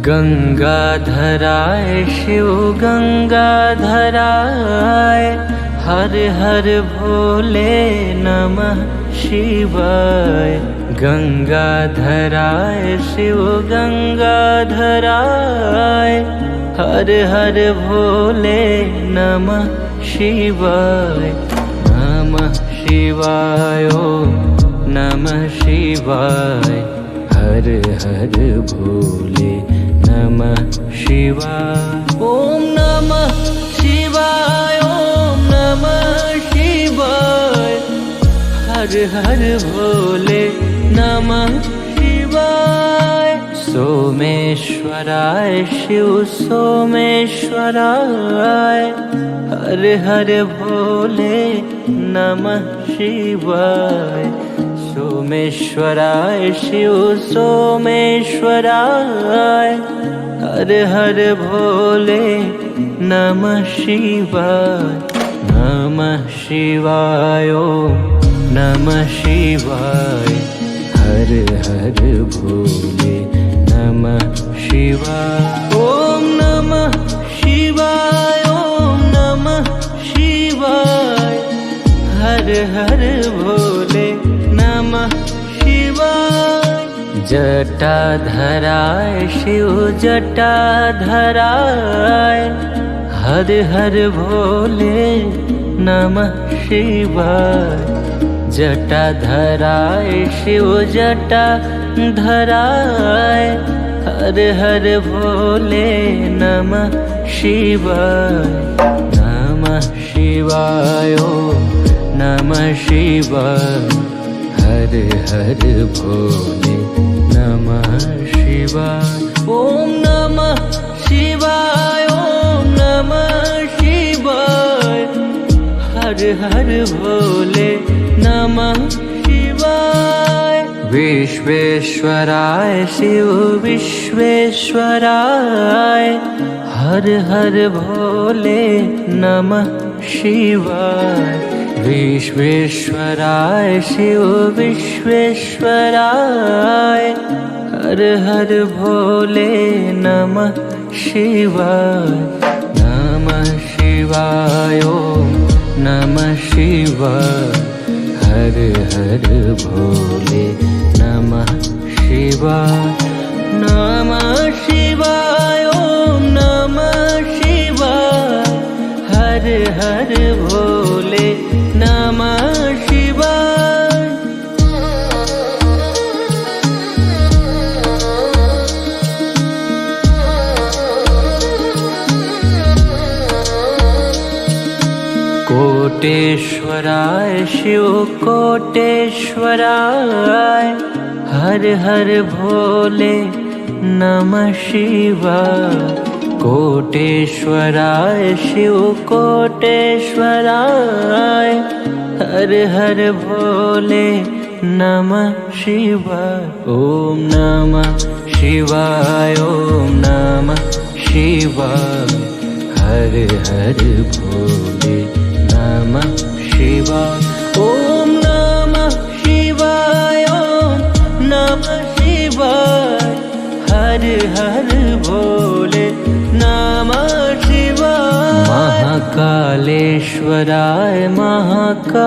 गंगाधराय शिव गंगाधराय, हर हर भोले नमः शिवाय। गंगाधराय शिव गंगाधराय, हर हर भोले नमः शिवाय। नमः शिवाय ओम नमः शिवाय, हर हर भोले नमः शिवाय। ओम नमः शिवाय ओम नमः शिवाय, हर हर भोले नमः शिवाय। सोमेश्वराय शिव सोमेश्वराय, हर हर भोले नमः शिवाय। सोमेश्वराय शिव सोमेश्वराय, हर हर भोले नमः शिवाय। नमः शिवाय ओम नमः शिवाय, हर हर भोले नमः शिवाय। ओम नमः शिवाय ओम नमः शिवाय, हर हर भोले नमः शिवाय। जटाधराय शिव जटाधराय, हर हर भोले नमः शिवाय। जटाधराय शिव जटाधराय, हर हर भोले नमः शिवाय। नमः शिवाय ओम नमः शिवाय, हर हर भोले नमः शिवाय। ओम नमः शिवाय ओम नमः शिवाय, हर हर भोले नमः शिवाय। विश्वेश्वराय शिव विश्वेश्वराय, हर हर भोले नमः शिवाय। विश्वेश्वराय शिव विश्वेश्वराय, हर हर भोले नमः शिवाय। नमः शिवाय ओम नमः शिवाय, हर हर भोले नमः शिवाय। नमः शिवाय ओम नमः शिवाय, हर हर भोले नमः शिवाय। कोटेश्वराय शिव कोटेश्वराय, हर हर भोले नमः शिवाय। कोटेश्वराय शिव कोटेश्वराय, हर हर भोले नमः शिवाय। ओम नमः शिवाय ओम नमः शिवाय, हर हर भोले नमः शिवाय। ओम नमः शिवाय ओम नमः शिवाय, हर हर भोले नमः शिवाय। महाकालेश्वराय महाकालेश्वराय,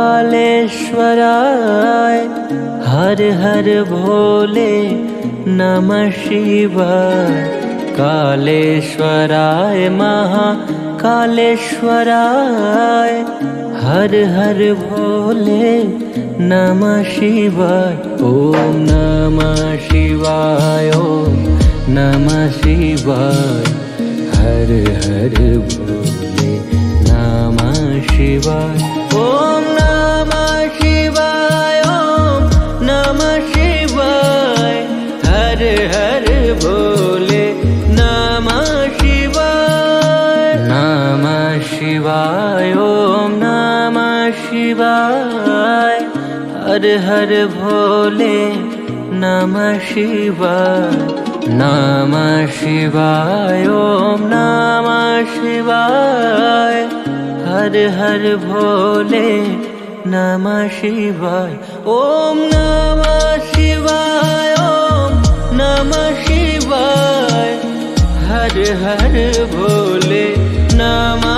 हर हर भोले नमः शिवाय। कालेश्वराय महाकालेश्वराय, हर हर भोले नमः शिवाय। ओम नमः शिवाय ओम नमः शिवाय, हर हर भोले नमः शिवाय। ओम नमः शिवाय ओम नमः शिवाय, हर हर भोले नमः शिवाय। नमः शिवाय ओम नमः शिवाय, हर हर भोले नमः शिवाय। नमः शिवाय ओम नमः शिवाय, हर हर भोले नमः शिवाय। ओम नमः शिवाय ओम नमः शिवाय, हर हर भोले नमः